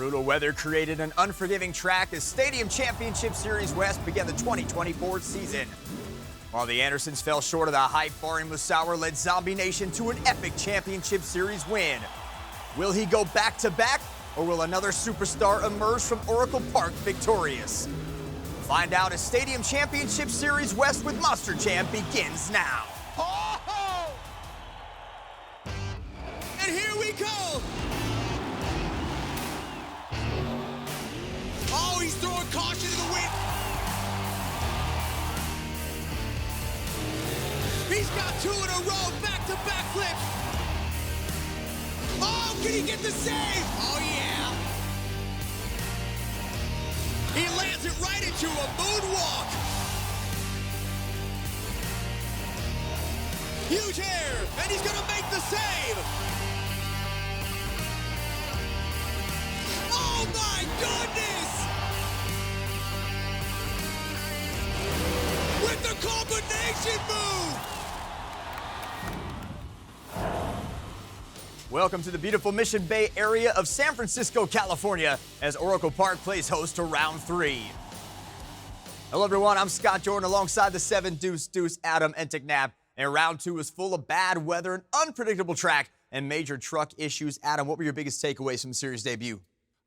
Brutal weather created an unforgiving track as Stadium Championship Series West began the 2024 season. While the Andersons fell short of the hype, Bari Musawwir led Zombie Nation to an epic Championship Series win. Will he go back-to-back, or will another superstar emerge from Oracle Park victorious? Find out as Stadium Championship Series West with Monster Jam begins now. Oh! And here we go! Oh, he's throwing caution to the wind. He's got two in a row, back-to-back flips. Oh, can he get the save? Oh, yeah. He lands it right into a moonwalk. Huge air, and he's gonna make the save. Oh my goodness! With the combination move! Welcome to the beautiful Mission Bay area of San Francisco, California, as Oracle Park plays host to round 3. Hello everyone, I'm Scott Jordan alongside the 7 Deuce, Adam, and Ticknap. And round 2 is full of bad weather, an unpredictable track, and major truck issues. Adam, what were your biggest takeaways from the series debut?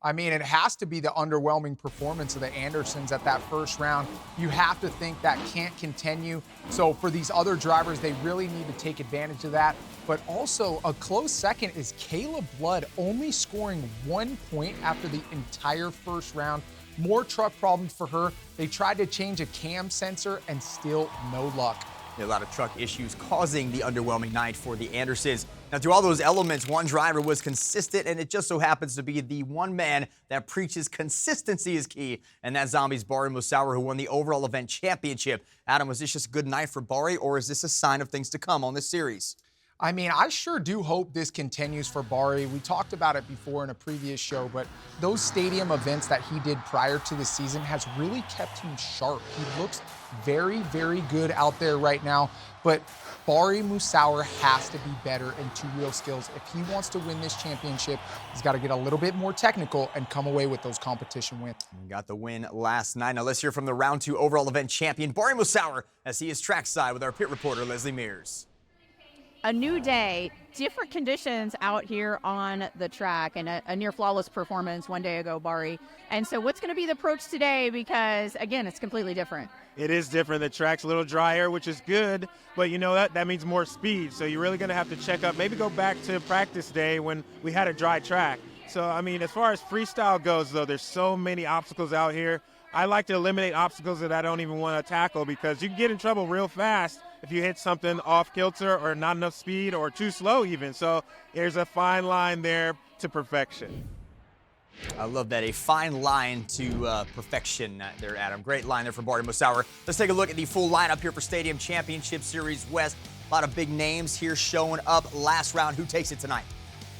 I mean, it has to be the underwhelming performance of the Andersons at that first round. You have to think that can't continue. So for these other drivers, they really need to take advantage of that. But also a close second is Kayla Blood, only scoring 1 point after the entire first round. More truck problems for her. They tried to change a cam sensor and still no luck. A lot of truck issues causing the underwhelming night for the Andersons. Now, through all those elements, one driver was consistent, and it just so happens to be the one man that preaches consistency is key, and that's Zombies' Bari Musawwir, who won the overall event championship. Adam, was this just a good night for Bari, or is this a sign of things to come on this series? I mean, I sure do hope this continues for Bari. We talked about it before in a previous show, but those stadium events that he did prior to the season has really kept him sharp. He looks very, very good out there right now, but Bari Musawwir has to be better in two-wheel skills. If he wants to win this championship, he's got to get a little bit more technical and come away with those competition wins. He got the win last night. Now let's hear from the round 2 overall event champion, Bari Musawwir, as he is trackside with our pit reporter, Leslie Mears. A new day, different conditions out here on the track, and a near flawless performance one day ago, Bari. And so what's going to be the approach today? Because, again, it's completely different. It is different. The track's a little drier, which is good, but you know that means more speed. So you're really going to have to check up, maybe go back to practice day when we had a dry track. So, I mean, as far as freestyle goes, though, there's so many obstacles out here. I like to eliminate obstacles that I don't even want to tackle because you can get in trouble real fast if you hit something off kilter or not enough speed or too slow even. So there's a fine line there to perfection. I love that, a fine line to perfection there, Adam. Great line there from Bari Musawwir. Let's take a look at the full lineup here for Stadium Championship Series West. A lot of big names here showing up last round. Who takes it tonight?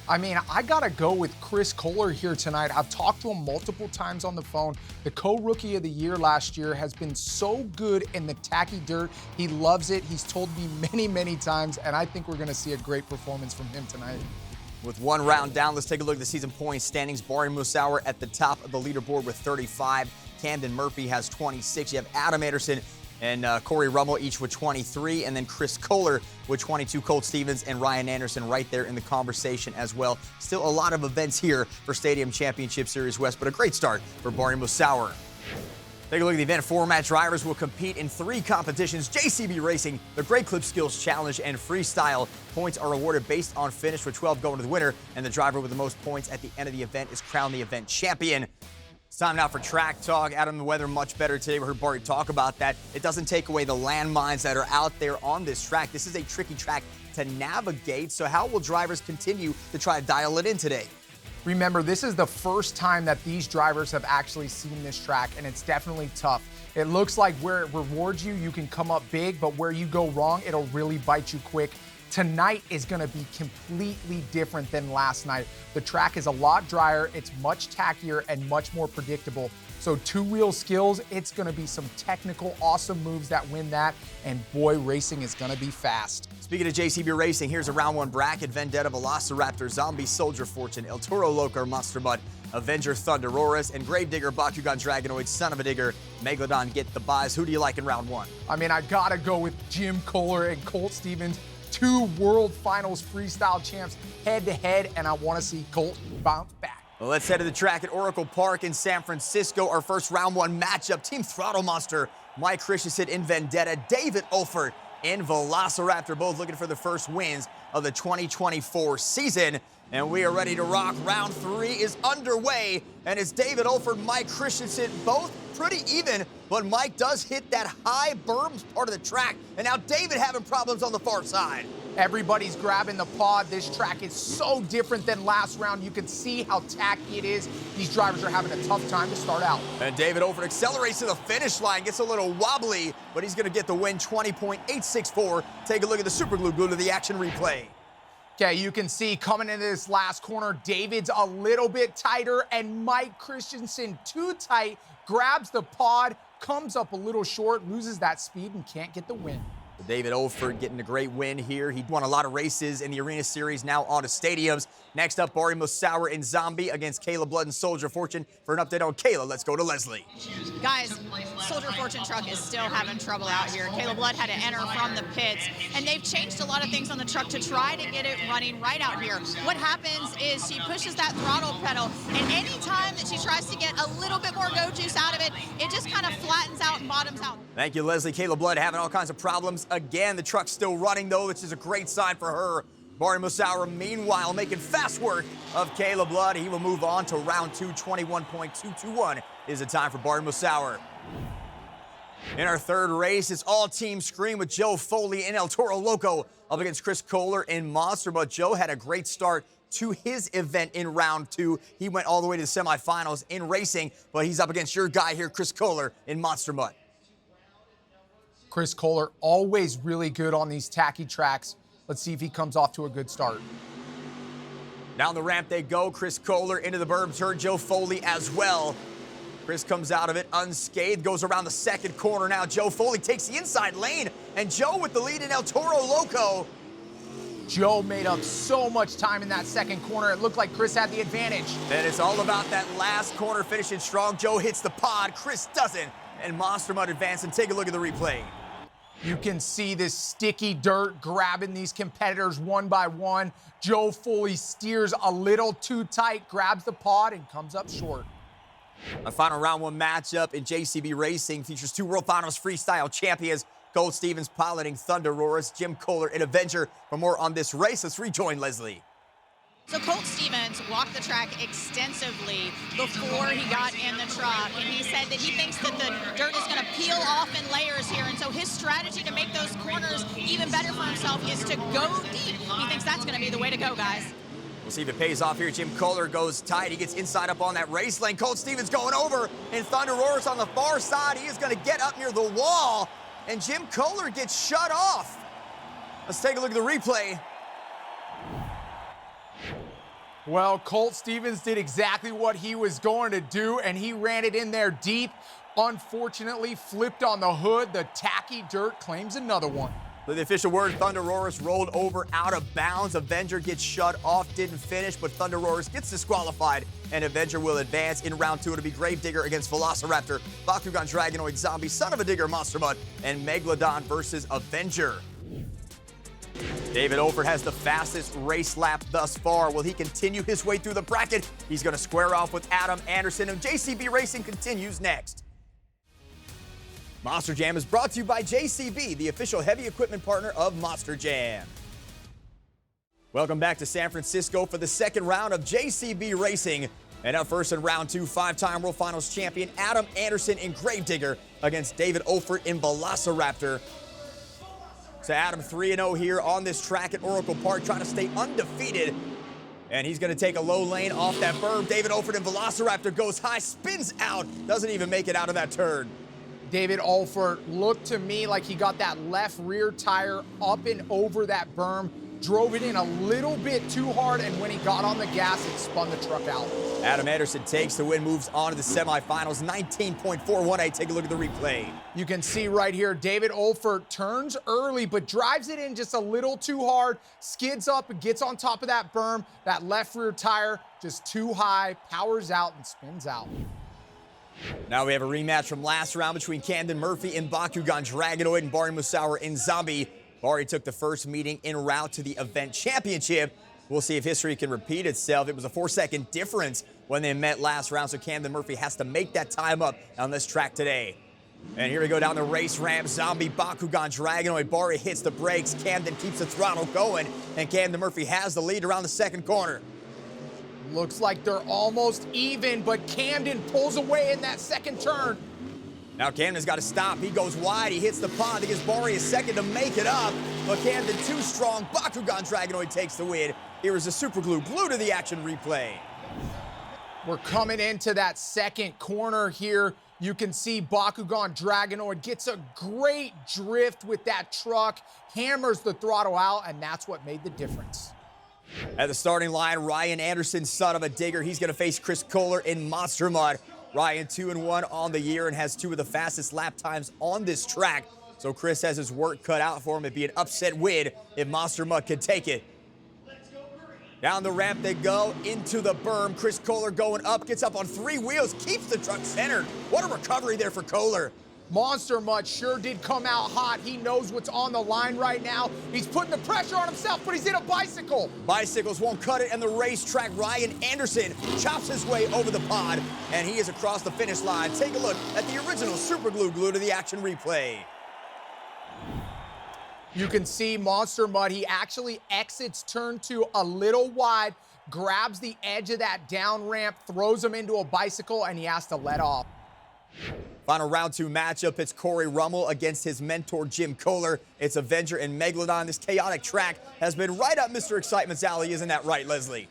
I mean, I gotta go with Chris Kohler here tonight. I've talked to him multiple times on the phone. The co-rookie of the year last year has been so good in the tacky dirt. He loves it. He's told me many, many times, and I think we're gonna see a great performance from him tonight. With one round down, let's take a look at the season points standings. Bari Musawwir at the top of the leaderboard with 35. Camden Murphy has 26. You have Adam Anderson and Corey Rummel each with 23, and then Chris Kohler with 22. Colt Stevens and Ryan Anderson right there in the conversation as well. Still a lot of events here for Stadium Championship Series West, but a great start for Bari Musawwir. Take a look at the event. 4-match drivers will compete in 3 competitions: JCB Racing, the Great Clip Skills Challenge, and Freestyle. Points are awarded based on finish, with 12 going to the winner, and the driver with the most points at the end of the event is crowned the event champion. It's time now for track talk. Adam, the weather much better today. We heard Bari talk about that. It doesn't take away the landmines that are out there on this track. This is a tricky track to navigate. So how will drivers continue to try to dial it in today? Remember, this is the first time that these drivers have actually seen this track, and it's definitely tough. It looks like where it rewards you, you can come up big, but where you go wrong, it'll really bite you quick. Tonight is going to be completely different than last night. The track is a lot drier, it's much tackier and much more predictable. So two-wheel skills, it's going to be some technical, awesome moves that win that. And boy, racing is going to be fast. Speaking of JCB Racing, here's a round one bracket. Vendetta, Velociraptor, Zombie, Soldier Fortune, El Toro Loco, Monster Mutt, Avenger, Thunderosaurus, and Gravedigger, Bakugan, Dragonoid, Son of a Digger, Megalodon get the buys. Who do you like in round one? I mean, I got to go with Jim Kohler and Colt Stevens, two World Finals freestyle champs head-to-head, and I want to see Colt bounce back. Well, let's head to the track at Oracle Park in San Francisco. Our first round one matchup, Team Throttle Monster, Mike Christensen in Vendetta, David Olfert in Velociraptor, both looking for the first wins of the 2024 season. And we are ready to rock. Round three is underway, and it's David Olfert, Mike Christensen, both pretty even, but Mike does hit that high berms part of the track, and now David having problems on the far side. Everybody's grabbing the pod. This track is so different than last round. You can see how tacky it is. These drivers are having a tough time to start out. And David Olfert accelerates to the finish line, gets a little wobbly, but he's going to get the win, 20.864. Take a look at the super glue to the action replay. Okay, you can see coming into this last corner, David's a little bit tighter, and Mike Christensen too tight, grabs the pod, comes up a little short, loses that speed, and can't get the win. David Olfert getting a great win here. He won a lot of races in the Arena Series, now on to stadiums. Next up, Bari Musawwir in Zombie against Kayla Blood and Soldier Fortune. For an update on Kayla, let's go to Leslie. Guys, Soldier Fortune truck is still having trouble out here. Kayla Blood had to enter from the pits, and they've changed a lot of things on the truck to try to get it running right out here. What happens is she pushes that throttle pedal, and any time that she tries to get a little bit more go juice out of it, it just kind of flattens out and bottoms out. Thank you, Leslie. Kayla Blood having all kinds of problems. Again, the truck's still running, though, which is a great sign for her. Bari Musawwir, meanwhile, making fast work of Kayla Blood. He will move on to round two. 21.221 is the time for Bari Musawwir. In our third race, it's all team scream with Joe Foley in El Toro Loco up against Chris Kohler in Monster. But Joe had a great start to his event in round two. He went all the way to the semifinals in racing, but he's up against your guy here, Chris Kohler in Monster Mutt. Chris Kohler, always really good on these tacky tracks. Let's see if he comes off to a good start. Down the ramp they go. Chris Kohler into the berm turn. Joe Foley as well. Chris comes out of it unscathed, goes around the second corner now. Joe Foley takes the inside lane, and Joe with the lead in El Toro Loco. Joe made up so much time in that second corner. It looked like Chris had the advantage. And it's all about that last corner finishing strong. Joe hits the pod, Chris doesn't, and Monster Mutt advancing. Take a look at the replay. You can see this sticky dirt grabbing these competitors one by one. Joe Foley steers a little too tight, grabs the pod, and comes up short. Our final round one matchup in JCB Racing features two World Finals freestyle champions, Colt Stevens piloting Thunderosaurus, Jim Kohler in Avenger. For more on this race, let's rejoin Leslie. So Colt Stevens walked the track extensively before he got in the truck, and he said that he thinks that the dirt is going to peel off in layers here, and so his strategy to make those corners even better for himself is to go deep. He thinks that's going to be the way to go, guys. We'll see if it pays off here. Jim Kohler goes tight. He gets inside up on that race lane. Colt Stevens going over, and Thunderosaurus on the far side. He is going to get up near the wall, and Jim Kohler gets shut off. Let's take a look at the replay. Well, Colt Stevens did exactly what he was going to do, and he ran it in there deep. Unfortunately, flipped on the hood. The tacky dirt claims another one. The official word, Thunderosaurus rolled over out of bounds. Avenger gets shut off, didn't finish, but Thunderosaurus gets disqualified, and Avenger will advance in round two. It'll be Gravedigger against Velociraptor, Bakugan, Dragonoid, Zombie, Son of a Digger, Monster Mutt, and Megalodon versus Avenger. David Olfert has the fastest race lap thus far. Will he continue his way through the bracket? He's going to square off with Adam Anderson, and JCB Racing continues next. Monster Jam is brought to you by JCB, the official heavy equipment partner of Monster Jam. Welcome back to San Francisco for the second round of JCB Racing. And up first in round two, five-time World Finals champion Adam Anderson in Gravedigger against David Olfert in Velociraptor. So Adam 3-0 here on this track at Oracle Park, trying to stay undefeated. And he's going to take a low lane off that berm. David Olfert in Velociraptor goes high, spins out, doesn't even make it out of that turn. David Olfert looked to me like he got that left rear tire up and over that berm. drove it in a little bit too hard, and when he got on the gas, it spun the truck out. Adam Anderson takes the win, moves on to the semifinals, 19.418. Take a look at the replay. You can see right here, David Olfert turns early, but drives it in just a little too hard, skids up and gets on top of that berm. That left rear tire just too high, powers out and spins out. Now we have a rematch from last round between Camden Murphy in Bakugan Dragonoid and Bari Musawwir in Zombie. Bari took the first meeting en route to the event championship. We'll see if history can repeat itself. It was a 4-second difference when they met last round, so Camden Murphy has to make that time up on this track today. And here we go down the race ramp. Zombie Bakugan Dragonoid. Bari hits the brakes. Camden keeps the throttle going, and Camden Murphy has the lead around the second corner. Looks like they're almost even, but Camden pulls away in that second turn. Now Camden's got to stop. He goes wide. He hits the pond. He gives Bari a second to make it up, but Camden too strong. Bakugan Dragonoid takes the win. Here is the super glue. Glue to the action replay. We're coming into that second corner here. You can see Bakugan Dragonoid gets a great drift with that truck, hammers the throttle out, and that's what made the difference. At the starting line, Ryan Anderson, son of a digger. He's going to face Chris Kohler in Monster Mud. Ryan 2-1 on the year and has 2 of the fastest lap times on this track. So Chris has his work cut out for him. It'd be an upset win if Monster Mud could take it. Down the ramp they go, into the berm. Chris Kohler going up, gets up on 3 wheels, keeps the truck centered. What a recovery there for Kohler. Monster Mud sure did come out hot. He knows what's on the line right now. He's putting the pressure on himself, but he's in a bicycle. Bicycles won't cut it, and the racetrack, Ryan Anderson chops his way over the pod, and he is across the finish line. Take a look at the original super glue to the action replay. You can see Monster Mud, he actually exits turn 2 a little wide, grabs the edge of that down ramp, throws him into a bicycle, and he has to let off. Final round 2 matchup, it's Corey Rummel against his mentor Jim Kohler. It's Avenger and Megalodon. This chaotic track has been right up Mr. Excitement's alley, isn't that right, Leslie?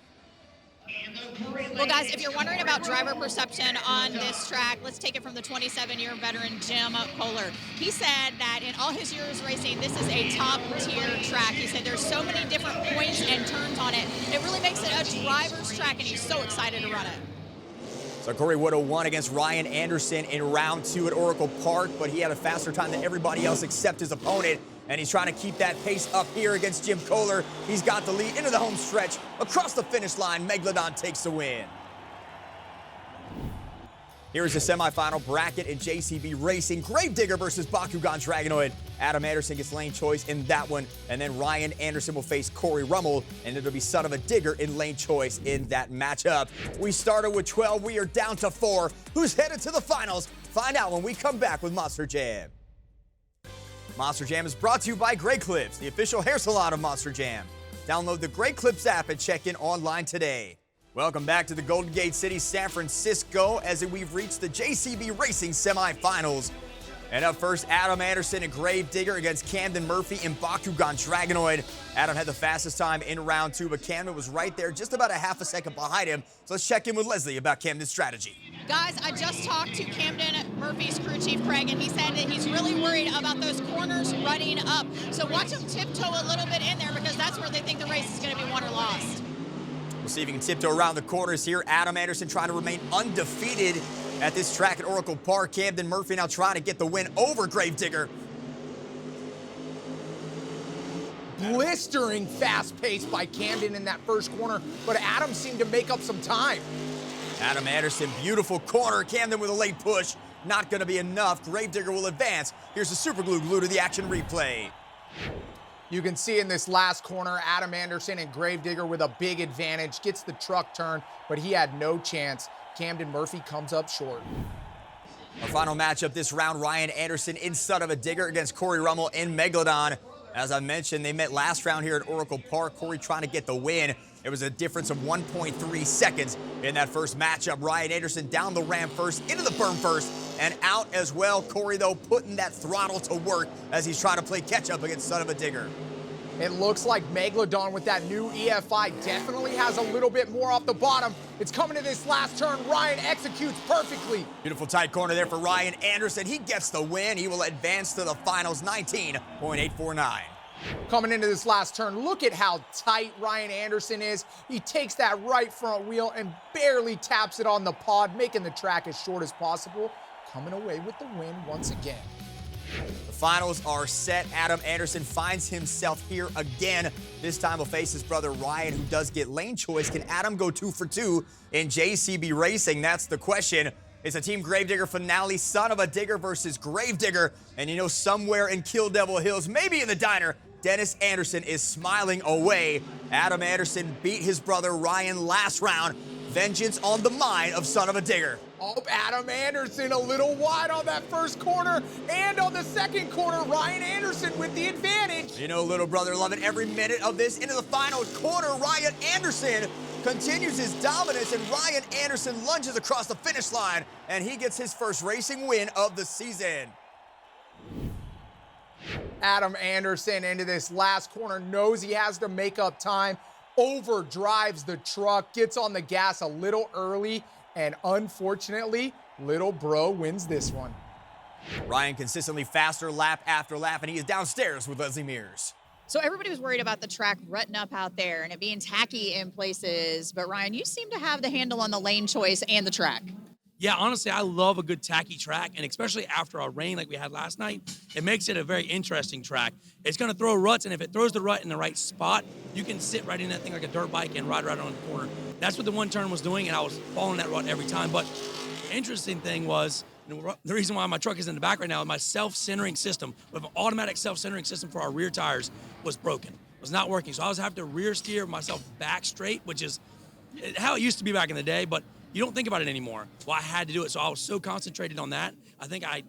Well, guys, if you're wondering about driver perception on this track, let's take it from the 27-year veteran Jim Kohler. He said that in all his years racing, this is a top-tier track. He said there's so many different points and turns on it. It really makes it a driver's track, and he's so excited to run it. So Corey would have won against Ryan Anderson in round 2 at Oracle Park, but he had a faster time than everybody else except his opponent. And he's trying to keep that pace up here against Jim Kohler. He's got the lead into the home stretch. Across the finish line, Megalodon takes the win. Here is the semifinal bracket in JCB Racing. Gravedigger versus Bakugan Dragonoid. Adam Anderson gets lane choice in that one. And then Ryan Anderson will face Corey Rummel. And it'll be Son of a Digger in lane choice in that matchup. We started with 12. We are down to 4. Who's headed to the finals? Find out when we come back with Monster Jam. Monster Jam is brought to you by Great Clips, the official hair salon of Monster Jam. Download the Great Clips app and check in online today. Welcome back to the Golden Gate City, San Francisco, as we've reached the JCB Racing semifinals. And up first, Adam Anderson and Gravedigger against Camden Murphy and Bakugan Dragonoid. Adam had the fastest time in round 2, but Camden was right there, just about a half a second behind him. So let's check in with Leslie about Camden's strategy. Guys, I just talked to Camden Murphy's crew chief, Craig, and he said that he's really worried about those corners running up. So watch him tiptoe a little bit in there, because that's where they think the race is going to be won or lost. We'll see if he can tiptoe around the corners here. Adam Anderson trying to remain undefeated at this track at Oracle Park. Camden Murphy now trying to get the win over Gravedigger. Blistering fast pace by Camden in that first corner, but Adam seemed to make up some time. Adam Anderson, beautiful corner. Camden with a late push. Not going to be enough. Gravedigger will advance. Here's the super glue to the action replay. You can see in this last corner, Adam Anderson and Gravedigger with a big advantage, gets the truck turned, but he had no chance. Camden Murphy comes up short. Our final matchup this round, Ryan Anderson in Son of a Digger against Corey Rummel in Megalodon. As I mentioned, they met last round here at Oracle Park. Corey trying to get the win. It was a difference of 1.3 seconds in that first matchup. Ryan Anderson down the ramp first, into the berm first, and out as well. Corey, though, putting that throttle to work as he's trying to play catch-up against Son of a Digger. It looks like Megalodon with that new EFI definitely has a little bit more off the bottom. It's coming to this last turn. Ryan executes perfectly. Beautiful tight corner there for Ryan Anderson. He gets the win. He will advance to the finals, 19.849. Coming into this last turn, look at how tight Ryan Anderson is. He takes that right front wheel and barely taps it on the pod, making the track as short as possible. Coming away with the win once again. The finals are set. Adam Anderson finds himself here again. This time he'll face his brother Ryan, who does get lane choice. Can Adam go 2 for 2 in JCB racing? That's the question. It's a Team Gravedigger finale, Son of a Digger versus Gravedigger. And you know, somewhere in Kill Devil Hills, maybe in the diner, Dennis Anderson is smiling away. Adam Anderson beat his brother Ryan last round. Vengeance on the mind of Son of a Digger. Oh, Adam Anderson a little wide on that first corner, and on the second corner, Ryan Anderson with the advantage. You know, little brother, loving every minute of this. Into the final quarter, Ryan Anderson continues his dominance, and Ryan Anderson lunges across the finish line, and he gets his first racing win of the season. Adam Anderson into this last corner, knows he has to make up time, overdrives the truck, gets on the gas a little early, and unfortunately, little bro wins this one. Ryan consistently faster lap after lap, and he is downstairs with Leslie Mears. So everybody was worried about the track rutting up out there and it being tacky in places. But Ryan, you seem to have the handle on the lane choice and the track. Yeah, honestly, I love a good tacky track, and especially after a rain like we had last night, it makes it a very interesting track. It's going to throw ruts, and if it throws the rut in the right spot, you can sit right in that thing like a dirt bike and ride right on the corner. That's what the one turn was doing, and I was following that rut every time. But the interesting thing was, the reason why my truck is in the back right now, my self-centering system, we have an automatic self-centering system for our rear tires, was broken. It was not working, so I was having to rear steer myself back straight, which is how it used to be back in the day, but you don't think about it anymore. Well, I had to do it, so I was so concentrated on that. I think I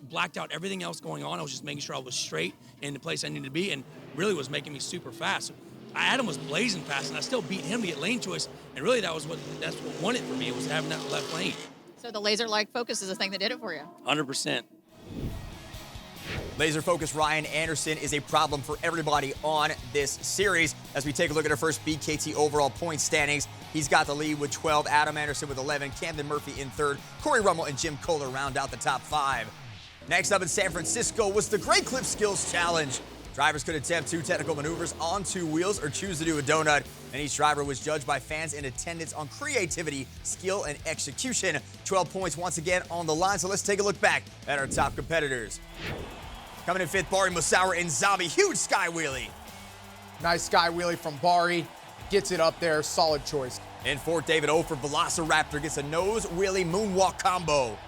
blacked out everything else going on. I was just making sure I was straight in the place I needed to be, and really was making me super fast. Adam was blazing fast, and I still beat him to get lane choice, and really that's what won it for me, was having that left lane. So the laser-like focus is the thing that did it for you. 100%. Laser focus Ryan Anderson is a problem for everybody on this series. As we take a look at our first BKT overall point standings, he's got the lead with 12, Adam Anderson with 11, Camden Murphy in third, Corey Rummel and Jim Kohler round out the top 5. Next up in San Francisco was the Great Clip Skills Challenge. Drivers could attempt 2 technical maneuvers on 2 wheels or choose to do a donut, and each driver was judged by fans in attendance on creativity, skill, and execution. 12 points once again on the line, so let's take a look back at our top competitors. Coming in 5th, Bari Musawwir in Zombie, huge sky wheelie. Nice sky wheelie from Bari, gets it up there, solid choice. In 4th, David O for Velociraptor gets a nose wheelie moonwalk combo.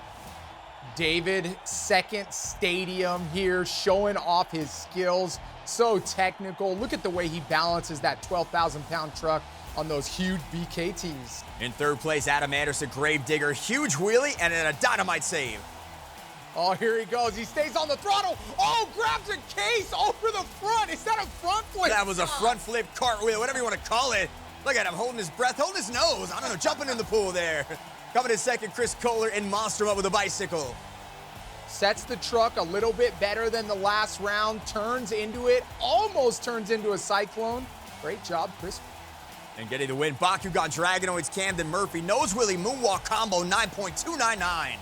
David, second stadium here, showing off his skills. So technical. Look at the way he balances that 12,000-pound truck on those huge BKTs. In 3rd place, Adam Anderson, Gravedigger, huge wheelie and then a dynamite save. Oh, here he goes. He stays on the throttle. Oh, grabs a case over the front. Is that a front flip? That was a front flip cartwheel, whatever you want to call it. Look at him holding his breath, holding his nose. I don't know, jumping in the pool there. Coming in 2nd, Chris Kohler in Monster Up with a bicycle. Sets the truck a little bit better than the last round, turns into it, almost turns into a cyclone. Great job, Chris. And getting the win, Bakugan Dragonoids, Camden Murphy, nose wheelie moonwalk combo, 9.299.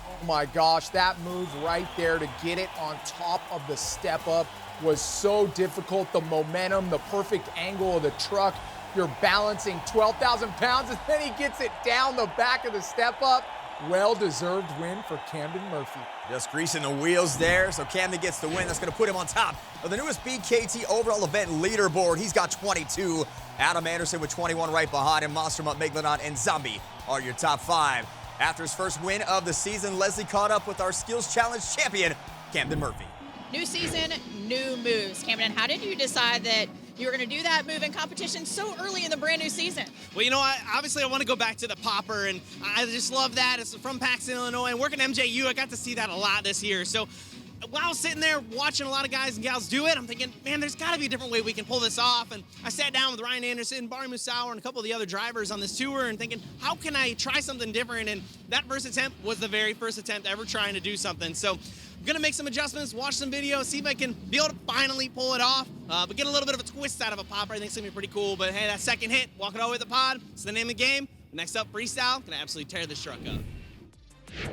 Oh my gosh, that move right there to get it on top of the step up was so difficult. The momentum, the perfect angle of the truck. You're balancing 12,000 pounds, and then he gets it down the back of the step up. Well-deserved win for Camden Murphy. Just greasing the wheels there, so Camden gets the win. That's going to put him on top of the newest BKT overall event leaderboard. He's got 22. Adam Anderson with 21 right behind him. Monster Mutt, Megalodon, and Zombie are your top 5. After his first win of the season, Leslie caught up with our Skills Challenge champion, Camden Murphy. New season, new moves. Camden, how did you decide that you were going to do that move in competition so early in the brand new season? Well, you know, obviously I want to go back to the popper, and I just love that. It's from Paxton, Illinois, and working MJU, I got to see that a lot this year. So while I was sitting there watching a lot of guys and gals do it, I'm thinking, man, there's got to be a different way we can pull this off. And I sat down with Ryan Anderson, Bari Musawwir, and a couple of the other drivers on this tour and thinking, how can I try something different? And that first attempt was the very first attempt ever trying to do something. So I'm going to make some adjustments, watch some videos, see if I can be able to finally pull it off. But get a little bit of a twist out of a popper. I think it's going to be pretty cool. But hey, that second hit, walking all the way to the pod, it's the name of the game. Next up, freestyle. Going to absolutely tear this truck up.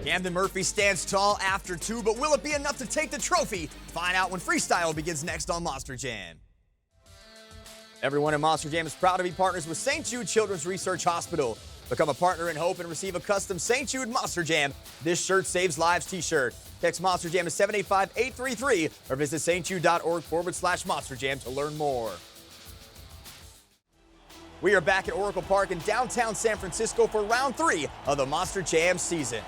Camden Murphy stands tall after 2, but will it be enough to take the trophy? Find out when freestyle begins next on Monster Jam. Everyone in Monster Jam is proud to be partners with St. Jude Children's Research Hospital. Become a partner in hope and receive a custom St. Jude Monster Jam This Shirt Saves Lives t-shirt. Text Monster Jam to 785-833 or visit stjude.org/Monster Jam to learn more. We are back at Oracle Park in downtown San Francisco for round 3 of the Monster Jam season.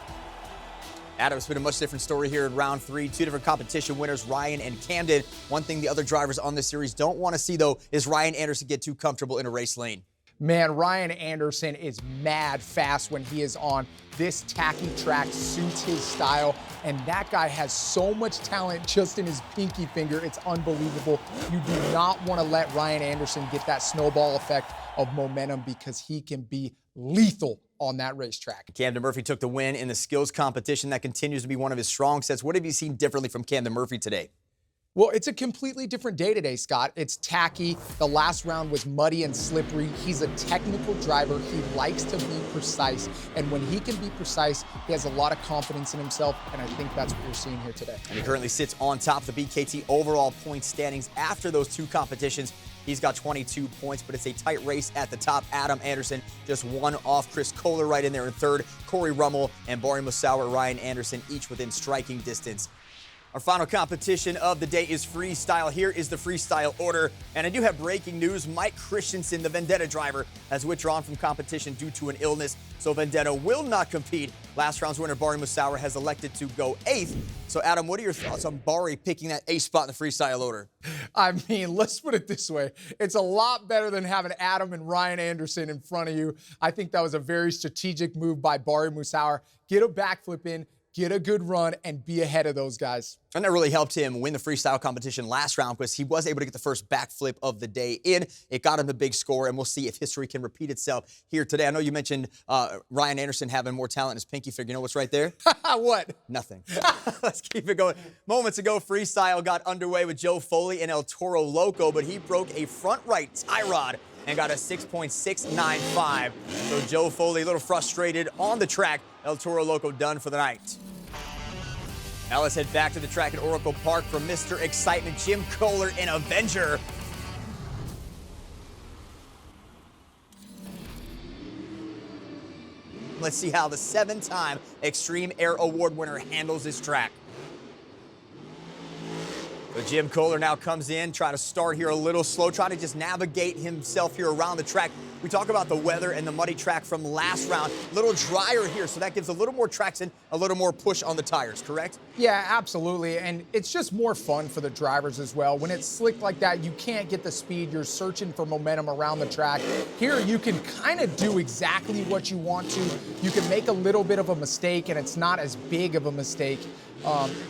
Adam, it's been a much different story here in round 3. 2 different competition winners, Ryan and Camden. One thing the other drivers on this series don't want to see, though, is Ryan Anderson get too comfortable in a race lane. Man, Ryan Anderson is mad fast when he is on. This tacky track suits his style, and that guy has so much talent just in his pinky finger. It's unbelievable. You do not want to let Ryan Anderson get that snowball effect of momentum because he can be lethal on that racetrack. Camden Murphy took the win in the skills competition. That continues to be one of his strong sets. What have you seen differently from Camden Murphy today? Well, it's a completely different day today, Scott. It's tacky. The last round was muddy and slippery. He's a technical driver. He likes to be precise. And when he can be precise, he has a lot of confidence in himself. And I think that's what you're seeing here today. And he currently sits on top of the BKT overall point standings after those 2 competitions. He's got 22 points, but it's a tight race at the top. Adam Anderson just one off. Chris Kohler right in there in 3rd. Corey Rummel and Bari Musawwir, Ryan Anderson, each within striking distance. Our final competition of the day is freestyle. Here is the freestyle order. And I do have breaking news. Mike Christensen, the Vendetta driver, has withdrawn from competition due to an illness. So Vendetta will not compete. Last round's winner, Bari Musawwir, has elected to go 8th. So Adam, what are your thoughts on Bari picking that 8th spot in the freestyle order? I mean, let's put it this way. It's a lot better than having Adam and Ryan Anderson in front of you. I think that was a very strategic move by Bari Musawwir. Get a backflip in, get a good run, and be ahead of those guys. And that really helped him win the freestyle competition last round because he was able to get the first backflip of the day in. It got him the big score, and we'll see if history can repeat itself here today. I know you mentioned Ryan Anderson having more talent in his pinky finger. You know what's right there? What? Nothing. Let's keep it going. Moments ago, freestyle got underway with Joe Foley and El Toro Loco, but he broke a front right tie rod and got a 6.695. So Joe Foley a little frustrated on the track. El Toro Loco done for the night. Now let's head back to the track at Oracle Park for Mr. Excitement, Jim Kohler in Avenger. Let's see how the 7-time Extreme Air Award winner handles this track. So Jim Kohler now comes in, trying to start here a little slow, trying to just navigate himself here around the track. We talk about the weather and the muddy track from last round. A little drier here, so that gives a little more traction, a little more push on the tires, correct? Yeah, absolutely. And it's just more fun for the drivers as well. When it's slick like that, you can't get the speed. You're searching for momentum around the track. Here, you can kind of do exactly what you want to. You can make a little bit of a mistake, and it's not as big of a mistake.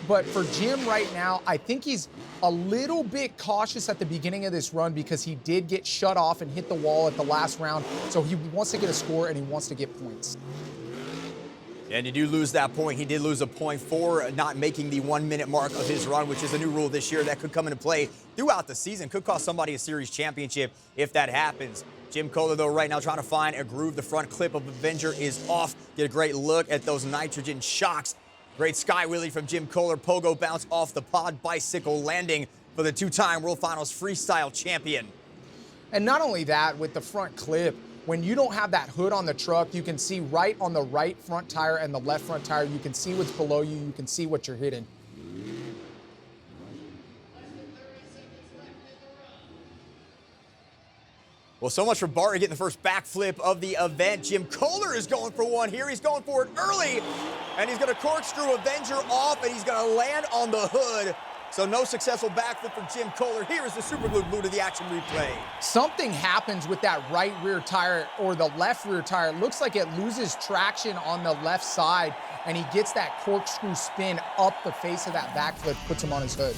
But for Jim right now, I think he's a little bit cautious at the beginning of this run because he did get shut off and hit the wall at the last round. So he wants to get a score and he wants to get points. And you do lose that point. He did lose a point for not making the 1-minute mark of his run, which is a new rule this year that could come into play throughout the season. Could cost somebody a series championship if that happens. Jim Kohler, though, right now trying to find a groove. The front clip of Avenger is off. Get a great look at those nitrogen shocks. Great sky wheelie from Jim Kohler. Pogo bounce off the pod bicycle landing for the 2-time World Finals freestyle champion. And not only that, with the front clip, when you don't have that hood on the truck, you can see right on the right front tire and the left front tire. You can see what's below you. You can see what you're hitting. Well, so much for Bari getting the first backflip of the event. Jim Kohler is going for one here. He's going for it early, and he's going to corkscrew Avenger off, and he's going to land on the hood. So no successful backflip for Jim Kohler. Here is the super blue to the action replay. Something happens with that right rear tire or the left rear tire. It looks like it loses traction on the left side, and he gets that corkscrew spin up the face of that backflip, puts him on his hood.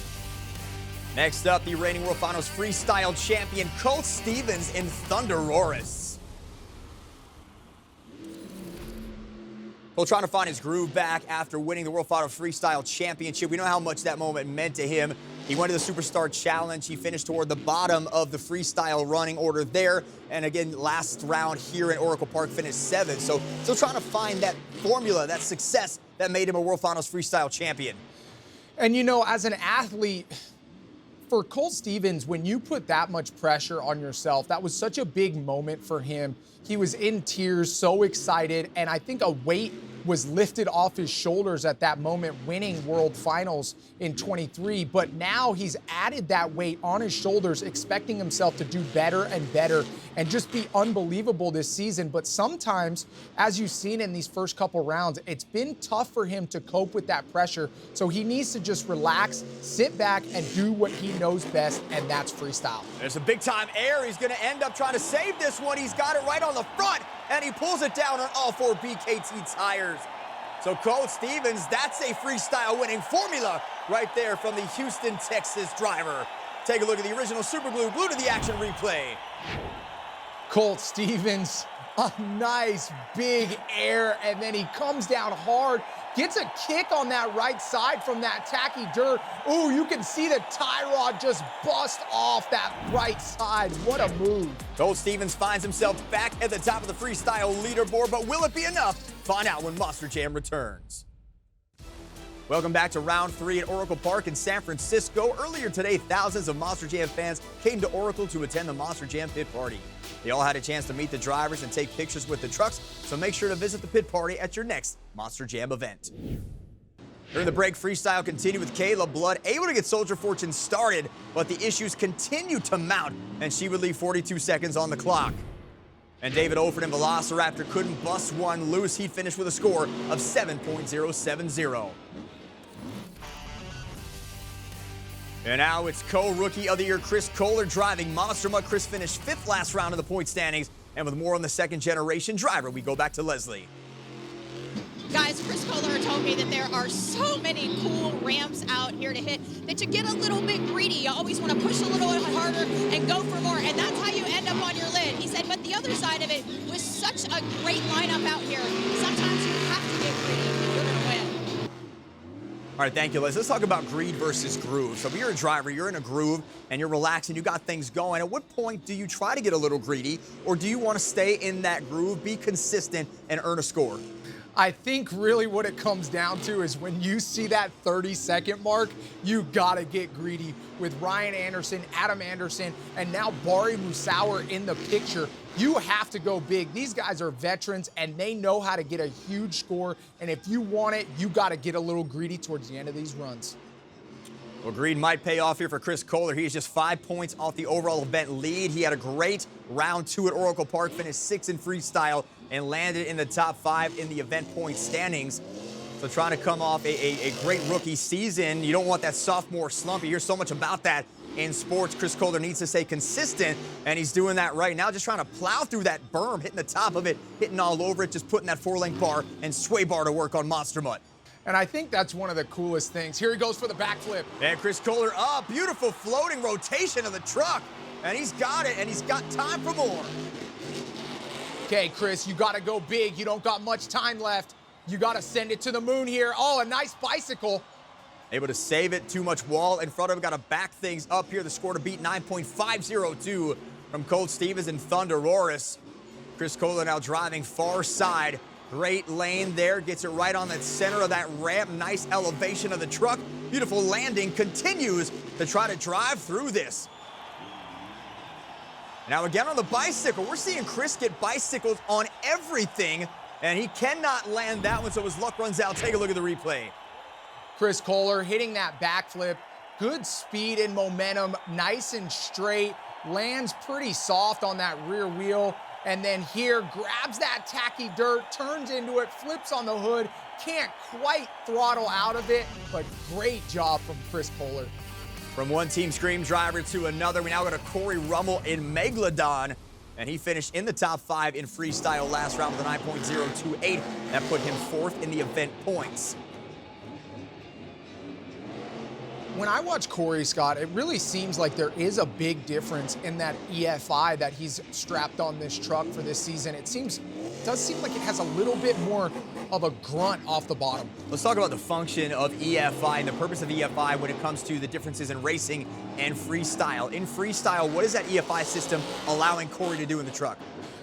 Next up, the reigning World Finals freestyle champion, Colt Stevens in Thunderoris. Colt trying to find his groove back after winning the World Finals Freestyle Championship. We know how much that moment meant to him. He went to the Superstar Challenge. He finished toward the bottom of the freestyle running order there. And again, last round here in Oracle Park finished 7th. So still trying to find that formula, that success that made him a World Finals freestyle champion. And you know, as an athlete, for Colt Stevens, when you put that much pressure on yourself, that was such a big moment for him. He was in tears, so excited, and I think a weight was lifted off his shoulders at that moment, winning World Finals in 23. But now he's added that weight on his shoulders, expecting himself to do better and better and just be unbelievable this season. But sometimes, as you've seen in these first couple rounds, it's been tough for him to cope with that pressure. So he needs to just relax, sit back, and do what he knows best, and that's freestyle. There's a big-time air. He's going to end up trying to save this one. He's got it right on the front, and he pulls it down on all 4 BKT tires. So Colt Stevens, that's a freestyle winning formula right there from the Houston, Texas driver. Take a look at the original Super Glue, Glue to the Action replay. Colt Stevens, a nice big air, and then he comes down hard, gets a kick on that right side from that tacky dirt. Ooh, you can see the tie rod just bust off that right side. What a move. Colt Stevens finds himself back at the top of the freestyle leaderboard, but will it be enough? Find out when Monster Jam returns. Welcome back to round 3 at Oracle Park in San Francisco. Earlier today, thousands of Monster Jam fans came to Oracle to attend the Monster Jam pit party. They all had a chance to meet the drivers and take pictures with the trucks, so make sure to visit the pit party at your next Monster Jam event. During the break, freestyle continued with Kayla Blood able to get Soldier Fortune started, but the issues continued to mount, and she would leave 42 seconds on the clock. And David Olford and Velociraptor couldn't bust one loose. He'd finished with a score of 7.070. And now it's co-rookie of the year Chris Kohler driving Monster Mutt. Chris finished 5th last round of the point standings. And with more on the second generation driver, we go back to Leslie. Guys, Chris Kohler told me that there are so many cool ramps out here to hit that you get a little bit greedy. You always want to push a little bit harder and go for more, and that's how you end up on your lid. He said, but the other side of it was such a great lineup out here. Sometimes you have to get greedy if you're going to win. All right, thank you, Liz. Let's talk about greed versus groove. So if you're a driver, you're in a groove, and you're relaxing, you got things going. At what point do you try to get a little greedy, or do you want to stay in that groove, be consistent, and earn a score? I think really what it comes down to is when you see that 30-second mark, you gotta get greedy. With Ryan Anderson, Adam Anderson, and now Bari Musawwir in the picture, you have to go big. These guys are veterans, and they know how to get a huge score, and if you want it, you gotta get a little greedy towards the end of these runs. Well, greed might pay off here for Chris Kohler. He is just 5 points off the overall event lead. He had a great round 2 at Oracle Park, finished 6th in freestyle, and landed in the top 5 in the event point standings. So trying to come off a great rookie season, you don't want that sophomore slump. You hear so much about that in sports. Chris Kohler needs to stay consistent, and he's doing that right now, just trying to plow through that berm, hitting the top of it, hitting all over it, just putting that 4-length bar and sway bar to work on Monster Mutt. And I think that's one of the coolest things. Here he goes for the backflip. And Chris Kohler up, beautiful floating rotation of the truck. And he's got it, and he's got time for more. Okay, Chris, you gotta go big. You don't got much time left. You gotta send it to the moon here. Oh, a nice bicycle. Able to save it, too much wall in front of him. Got to back things up here. The score to beat 9.502 from Colt Stevens and Thunderoris. Chris Kohler now driving far side. Great lane there, gets it right on the center of that ramp. Nice elevation of the truck. Beautiful landing, continues to try to drive through this. Now again on the bicycle, we're seeing Chris get bicycles on everything, and he cannot land that one, so his luck runs out. Take a look at the replay. Chris Kohler hitting that backflip. Good speed and momentum, nice and straight. Lands pretty soft on that rear wheel. And then here, grabs that tacky dirt, turns into it, flips on the hood, can't quite throttle out of it, but great job from Chris Kohler. From one Team Scream driver to another, we now got a Corey Rummel in Megalodon, and he finished in the top 5 in freestyle last round with a 9.028. That put him 4th in the event points. When I watch Corey, Scott, it really seems like there is a big difference in that EFI that he's strapped on this truck for this season. It does seem like it has a little bit more of a grunt off the bottom. Let's talk about the function of EFI and the purpose of EFI when it comes to the differences in racing and freestyle. In freestyle, what is that EFI system allowing Corey to do in the truck?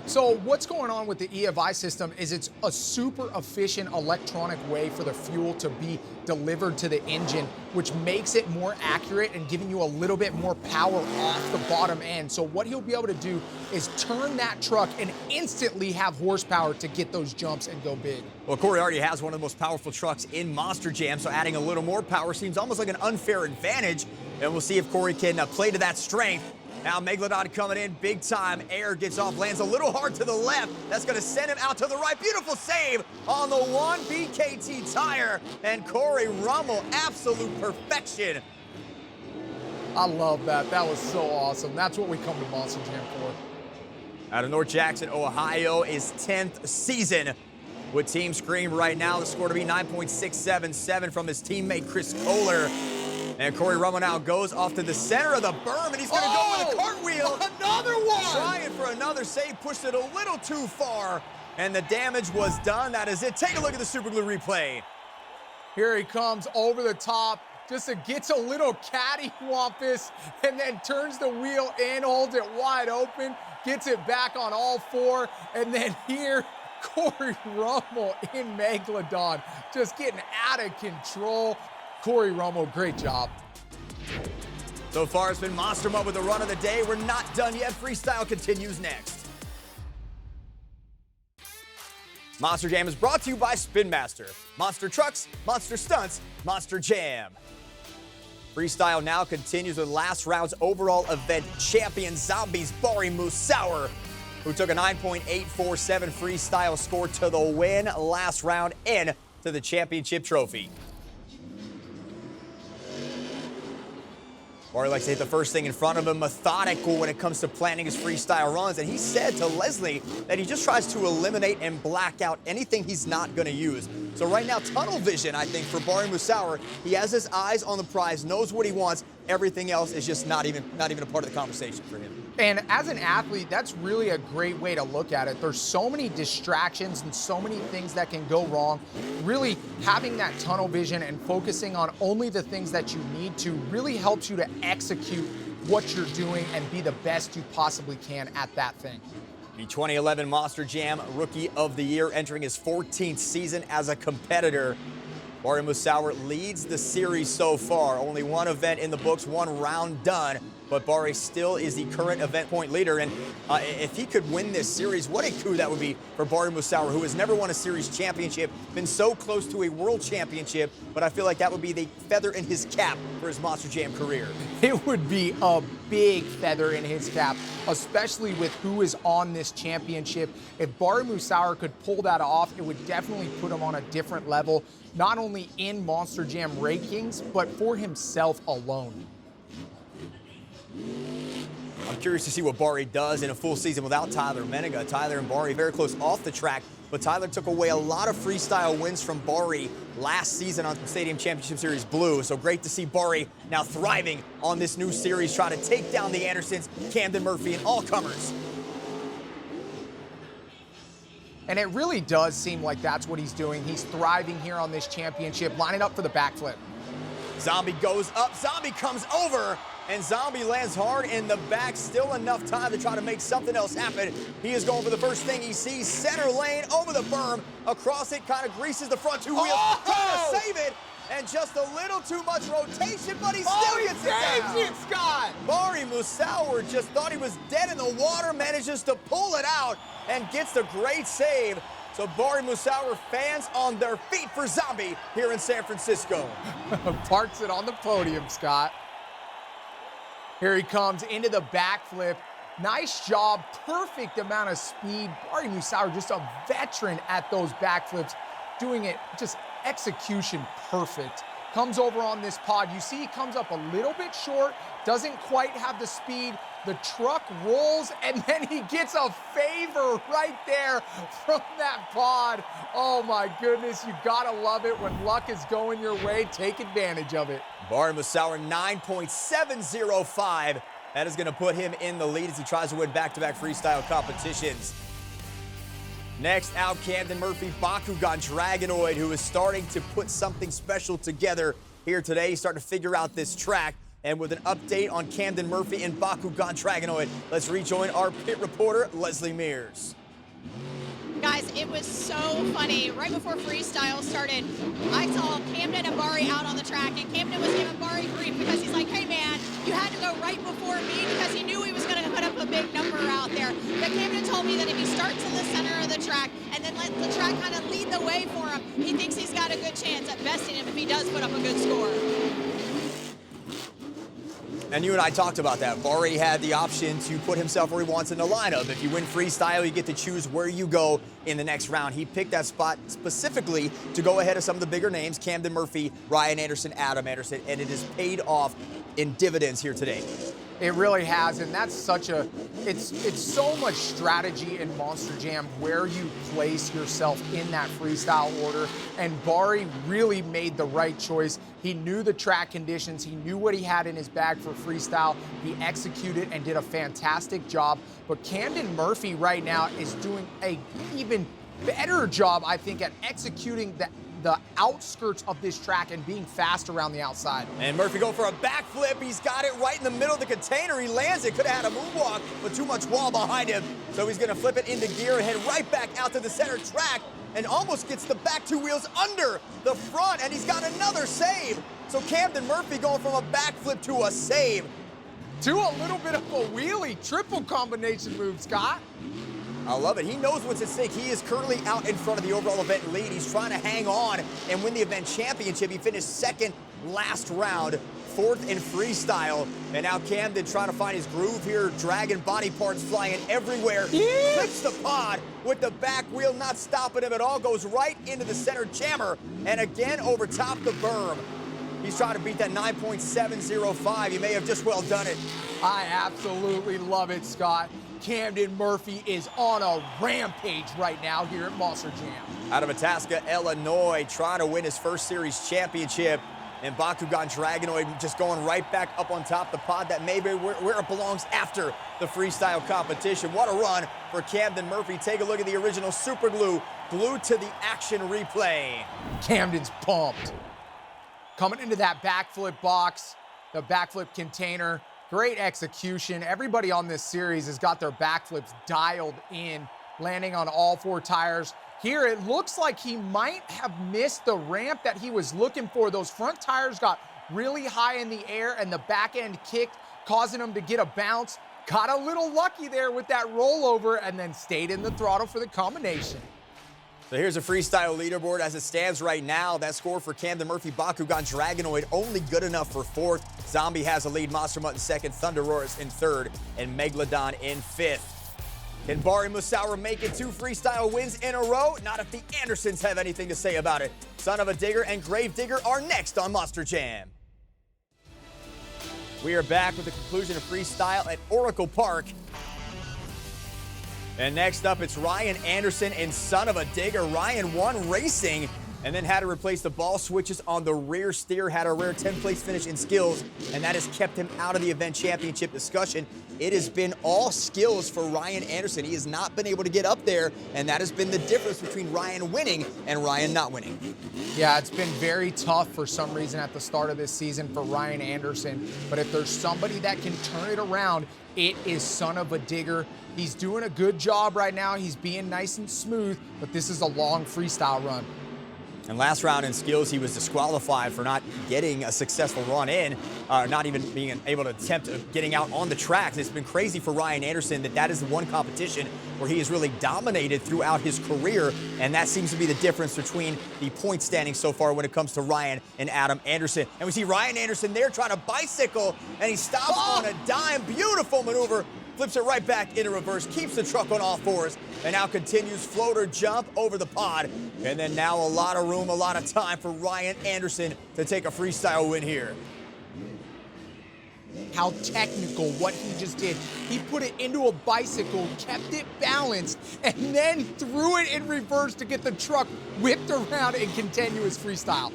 So what's going on with the EFI system is it's a super efficient electronic way for the fuel to be delivered to the engine, which makes it more accurate and giving you a little bit more power off the bottom end. So what he'll be able to do is turn that truck and instantly have horsepower to get those jumps and go big. Well, Corey already has one of the most powerful trucks in Monster Jam, so adding a little more power seems almost like an unfair advantage. And we'll see if Corey can play to that strength. Now Megalodon coming in big time. Air gets off, lands a little hard to the left. That's going to send him out to the right. Beautiful save on the 1 BKT tire. And Corey Rummel, absolute perfection. I love that. That was so awesome. That's what we come to Monster Jam for. Out of North Jackson, Ohio, is 10th season with Team Scream right now. The score to be 9.677 from his teammate Chris Kohler. And Corey Rummel now goes off to the center of the berm, and he's going to go with a cartwheel. Another one! Trying for another save, pushed it a little too far, and the damage was done. That is it. Take a look at the Super Glue replay. Here he comes over the top, just gets a little cattywampus, and then turns the wheel in, holds it wide open, gets it back on all four, and then here, Corey Rummel in Megalodon, just getting out of control. Corey Rummel, great job. So far, it's been Monster Mode with the run of the day. We're not done yet. Freestyle continues next. Monster Jam is brought to you by Spin Master. Monster Trucks, Monster Stunts, Monster Jam. Freestyle now continues with last round's overall event champion, Zombies Bari Musawwir, who took a 9.847 freestyle score to the win last round in to the championship trophy. Bari likes to hit the first thing in front of him, methodical when it comes to planning his freestyle runs. And he said to Leslie that he just tries to eliminate and black out anything he's not going to use. So right now, tunnel vision, I think, for Bari Musawwir. He has his eyes on the prize, knows what he wants. Everything else is just not even a part of the conversation for him. And as an athlete, that's really a great way to look at it. There's so many distractions and so many things that can go wrong. Really having that tunnel vision and focusing on only the things that you need to really helps you to execute what you're doing and be the best you possibly can at that thing. The 2011 Monster Jam Rookie of the Year, entering his 14th season as a competitor. Bari Musawwir leads the series so far. Only one event in the books, one round done. But Bari still is the current event point leader. And if he could win this series, what a coup that would be for Bari Musawwir, who has never won a series championship, been so close to a world championship. But I feel like that would be the feather in his cap for his Monster Jam career. It would be a big feather in his cap, especially with who is on this championship. If Bari Musawwir could pull that off, it would definitely put him on a different level, not only in Monster Jam rankings, but for himself alone. I'm curious to see what Bari does in a full season without Tyler Menega. Tyler and Bari very close off the track, but Tyler took away a lot of freestyle wins from Bari last season on Stadium Championship Series Blue. So great to see Bari now thriving on this new series, trying to take down the Andersons, Camden Murphy, and all comers. And it really does seem like that's what he's doing. He's thriving here on this championship, lining up for the backflip. Zombie goes up, Zombie comes over, and Zombie lands hard in the back. Still enough time to try to make something else happen. He is going for the first thing he sees. Center lane, over the berm, across it, kind of greases the front two wheels, trying to save it. And just a little too much rotation, but he still gets it down. It, Scott! Bari Musawwir just thought he was dead in the water, manages to pull it out, and gets the great save. So Bari Musawwir fans on their feet for Zombie here in San Francisco. Parks it on the podium, Scott. Here he comes into the backflip. Nice job, perfect amount of speed. Bari Musawwir, just a veteran at those backflips, doing it just execution perfect. Comes over on this pod. You see he comes up a little bit short, doesn't quite have the speed. The truck rolls, and then he gets a favor right there from that pod. Oh my goodness, you gotta love it when luck is going your way. Take advantage of it. Bari Musawwir 9.705. That is gonna put him in the lead as he tries to win back-to-back freestyle competitions. Next out, Camden Murphy, Bakugan Dragonoid, who is starting to put something special together here today. He's starting to figure out this track. And with an update on Camden Murphy and Bakugan Dragonoid, let's rejoin our pit reporter, Leslie Mears. Guys, it was so funny. Right before freestyle started, I saw Camden and Bari out on the track, and Camden was giving Bari grief because he's like, hey man, you had to go right before me, because he knew he was going to put up a big number out there. But Camden told me that if he starts in the center of the track and then let the track kind of lead the way for him, he thinks he's got a good chance at besting him if he does put up a good score. And you and I talked about that. Bari had the option to put himself where he wants in the lineup. If you win freestyle, you get to choose where you go in the next round. He picked that spot specifically to go ahead of some of the bigger names, Camden Murphy, Ryan Anderson, Adam Anderson, and it has paid off in dividends here today. It really has, and that's such a, it's so much strategy in Monster Jam where you place yourself in that freestyle order, and Bari really made the right choice. He knew the track conditions, he knew what he had in his bag for freestyle, he executed and did a fantastic job, but Camden Murphy right now is doing a even better job, I think, at executing the outskirts of this track and being fast around the outside. And Murphy going for a backflip. He's got it right in the middle of the container. He lands it. Could have had a moonwalk, but too much wall behind him. So he's going to flip it into gear and head right back out to the center track and almost gets the back two wheels under the front, and he's got another save. So Camden Murphy going from a backflip to a save. To a little bit of a wheelie, triple combination move, Scott. I love it. He knows what's at stake. He is currently out in front of the overall event lead. He's trying to hang on and win the event championship. He finished second last round, fourth in freestyle. And now Camden trying to find his groove here. Dragon body parts flying everywhere. Yeah. Flips the pod with the back wheel, not stopping him at all. Goes right into the center jammer. And again, over top the berm. He's trying to beat that 9.705. He may have just well done it. I absolutely love it, Scott. Camden Murphy is on a rampage right now here at Monster Jam. Out of Itasca, Illinois, trying to win his first series championship. And Bakugan Dragonoid just going right back up on top the pod. That may be where it belongs after the freestyle competition. What a run for Camden Murphy. Take a look at the original super glue, glued to the action replay. Camden's pumped. Coming into that backflip box, the backflip container. Great execution. Everybody on this series has got their backflips dialed in, landing on all four tires. Here, it looks like he might have missed the ramp that he was looking for. Those front tires got really high in the air, and the back end kicked, causing him to get a bounce. Got a little lucky there with that rollover, and then stayed in the throttle for the combination. So here's a freestyle leaderboard as it stands right now. That score for Camden Murphy, Bakugan Dragonoid, only good enough for fourth. Zombie has a lead, Monster Mutt in second, Thunder Roars in third, and Megalodon in fifth. Can Bari Musawwir make it 2 freestyle wins in a row? Not if the Andersons have anything to say about it. Son of a Digger and Grave Digger are next on Monster Jam. We are back with the conclusion of freestyle at Oracle Park. And next up, it's Ryan Anderson and Son of a Digger. Ryan won racing and then had to replace the ball switches on the rear steer, had a rare 10th place finish in skills, and that has kept him out of the event championship discussion. It has been all skills for Ryan Anderson. He has not been able to get up there, and that has been the difference between Ryan winning and Ryan not winning. Yeah, it's been very tough for some reason at the start of this season for Ryan Anderson, but if there's somebody that can turn it around, it is Son of a Digger. He's doing a good job right now. He's being nice and smooth, but this is a long freestyle run. And last round in skills, he was disqualified for not getting a successful run in, not even being able to attempt getting out on the track. And it's been crazy for Ryan Anderson that is the one competition where he has really dominated throughout his career, and that seems to be the difference between the point standing so far when it comes to Ryan and Adam Anderson. And we see Ryan Anderson there trying to bicycle, and he stops on a dime. Beautiful maneuver. Flips it right back into reverse, keeps the truck on all fours, and now continues floater jump over the pod. And then now a lot of room, a lot of time for Ryan Anderson to take a freestyle win here. How technical what he just did. He put it into a bicycle, kept it balanced, and then threw it in reverse to get the truck whipped around and continue his freestyle.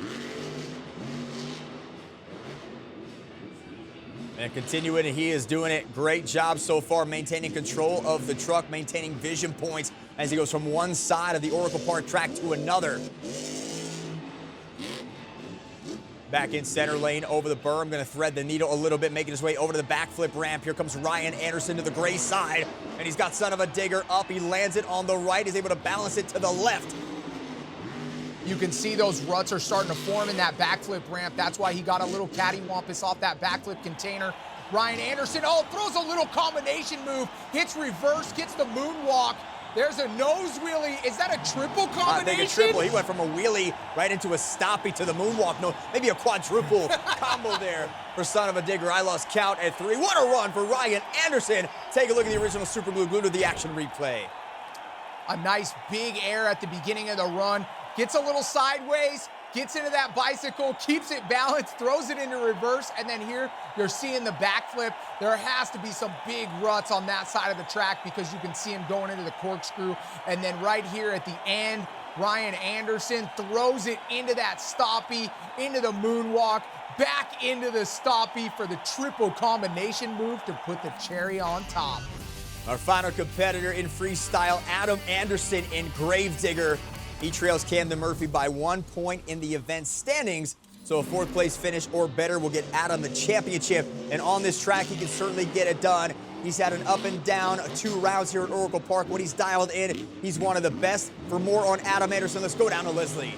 And continuing, and he is doing it. Great job so far, maintaining control of the truck, maintaining vision points as he goes from one side of the Oracle Park track to another. Back in center lane, over the berm, gonna thread the needle a little bit, making his way over to the backflip ramp. Here comes Ryan Anderson to the gray side, and he's got son of a digger up. He lands it on the right, he's able to balance it to the left. You can see those ruts are starting to form in that backflip ramp. That's why he got a little cattywampus off that backflip container. Ryan Anderson, throws a little combination move, hits reverse, gets the moonwalk. There's a nose wheelie. Is that a triple combination? I think a triple. He went from a wheelie right into a stoppie to the moonwalk. No, maybe a quadruple combo there for son of a digger. I lost count at 3. What a run for Ryan Anderson. Take a look at the original Super Glue Glue to the action replay. A nice big air at the beginning of the run. Gets a little sideways, gets into that bicycle, keeps it balanced, throws it into reverse, and then here you're seeing the backflip. There has to be some big ruts on that side of the track because you can see him going into the corkscrew. And then right here at the end, Ryan Anderson throws it into that stoppie, into the moonwalk, back into the stoppie for the triple combination move to put the cherry on top. Our final competitor in freestyle, Adam Anderson in Gravedigger. He trails Camden Murphy by 1 point in the event standings. So a 4th place finish or better will get Adam the championship. And on this track, he can certainly get it done. He's had an up and down 2 rounds here at Oracle Park. When he's dialed in, he's one of the best. For more on Adam Anderson, let's go down to Leslie.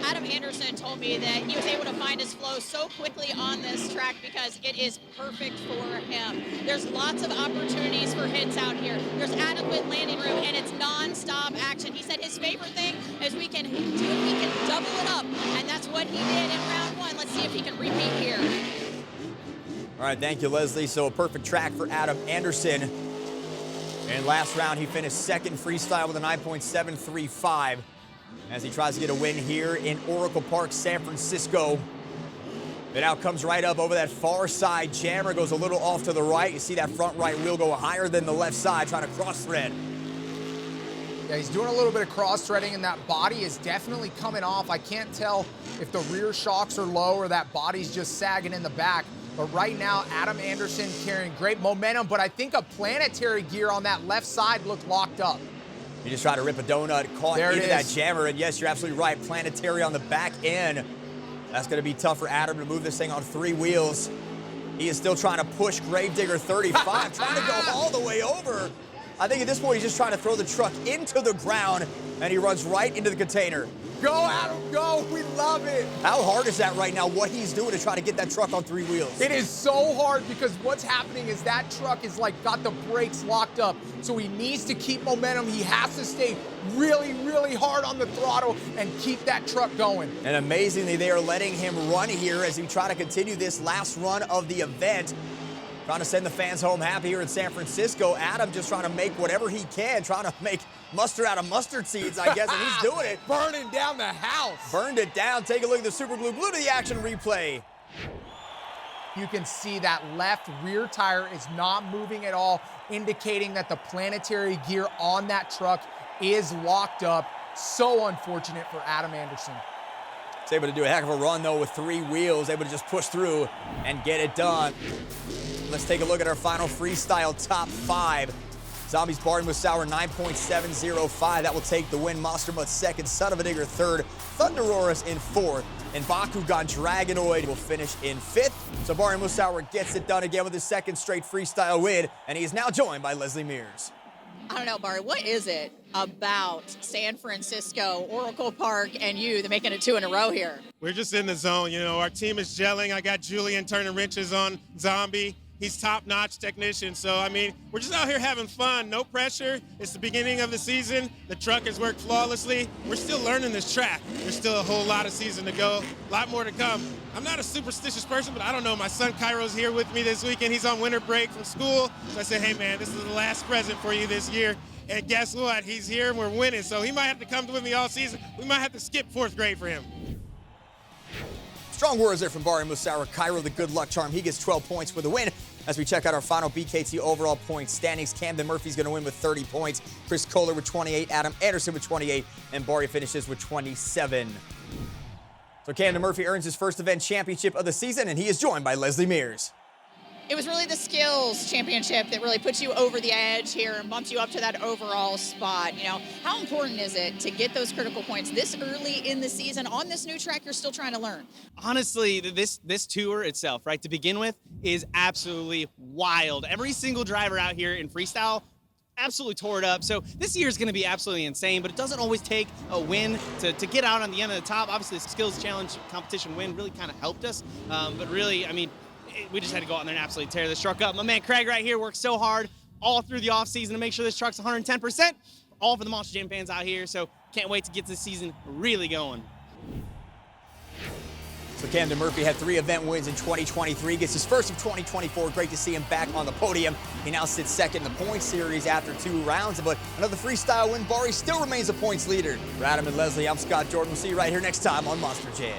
Adam Anderson told me that he was able to find his flow so quickly on this track because it is perfect for him. There's lots of opportunities for hits out here. There's adequate landing room, and it's non-stop action. He said his favorite thing is we can double it up, and that's what he did in round 1. Let's see if he can repeat here. All right, thank you, Leslie. So a perfect track for Adam Anderson. And last round, he finished 2nd freestyle with a 9.735. As he tries to get a win here in Oracle Park, San Francisco. It now comes right up over that far side. Jammer goes a little off to the right. You see that front right wheel go higher than the left side, trying to cross thread. Yeah, he's doing a little bit of cross-threading, and that body is definitely coming off. I can't tell if the rear shocks are low or that body's just sagging in the back. But right now, Adam Anderson carrying great momentum, but I think a planetary gear on that left side looked locked up. He just tried to rip a donut, caught into that jammer, and yes, you're absolutely right. Planetary on the back end. That's going to be tough for Adam to move this thing on 3 wheels. He is still trying to push Gravedigger 35, trying to go all the way over. I think at this point, he's just trying to throw the truck into the ground, and he runs right into the container. Go, Adam, go. We love it. How hard is that right now, what he's doing to try to get that truck on 3 wheels? It is so hard because what's happening is that truck is like got the brakes locked up. So he needs to keep momentum. He has to stay really, really hard on the throttle and keep that truck going. And amazingly, they are letting him run here as he try to continue this last run of the event. Trying to send the fans home happy here in San Francisco. Adam just trying to make whatever he can, trying to make mustard out of mustard seeds, I guess, and he's doing it. Burning down the house. Burned it down. Take a look at the Super Glue Glue to the action replay. You can see that left rear tire is not moving at all, indicating that the planetary gear on that truck is locked up. So unfortunate for Adam Anderson. He's able to do a heck of a run, though, with 3 wheels, able to just push through and get it done. Let's take a look at our final freestyle top 5. Zombies Bari Musawwir 9.705. That will take the win. Monstermutt 2nd, Son of a Digger 3rd, Thunderora's in 4th, and Bakugan Dragonoid will finish in 5th. So Bari Musawwir gets it done again with his 2nd straight freestyle win, and he is now joined by Leslie Mears. I don't know, Bari, what is it about San Francisco, Oracle Park, and you that making it 2 in a row here? We're just in the zone. You know, our team is gelling. I got Julian turning wrenches on Zombie. He's top-notch technician. So, I mean, we're just out here having fun. No pressure. It's the beginning of the season. The truck has worked flawlessly. We're still learning this track. There's still a whole lot of season to go. A lot more to come. I'm not a superstitious person, but I don't know. My son Cairo's here with me this weekend. He's on winter break from school. So I said, hey, man, this is the last present for you this year. And guess what? He's here and we're winning. So he might have to come with me all season. We might have to skip 4th grade for him. Strong words there from Bari Musawwir. Cairo, the good luck charm. He gets 12 points for the win. As we check out our final BKT overall point standings, Camden Murphy's going to win with 30 points. Chris Kohler with 28, Adam Anderson with 28, and Bari finishes with 27. So Camden Murphy earns his first event championship of the season, and he is joined by Leslie Mears. It was really the skills championship that really puts you over the edge here and bumps you up to that overall spot. You know, how important is it to get those critical points this early in the season on this new track you're still trying to learn? Honestly, this tour itself, right, to begin with, is absolutely wild. Every single driver out here in freestyle absolutely tore it up. So this year is going to be absolutely insane, but it doesn't always take a win to get out on the end of the top. Obviously, the skills challenge competition win really kind of helped us. But really, I mean, we just had to go out there and absolutely tear this truck up. My man Craig right here worked so hard all through the offseason to make sure this truck's 110%, all for the Monster Jam fans out here. So can't wait to get this season really going. So Camden Murphy had 3 event wins in 2023, gets his first of 2024. Great to see him back on the podium. He now sits second in the points series after 2 rounds, but another freestyle win. Bari still remains a points leader. For Adam and Leslie, I'm Scott Jordan. We'll see you right here next time on Monster Jam.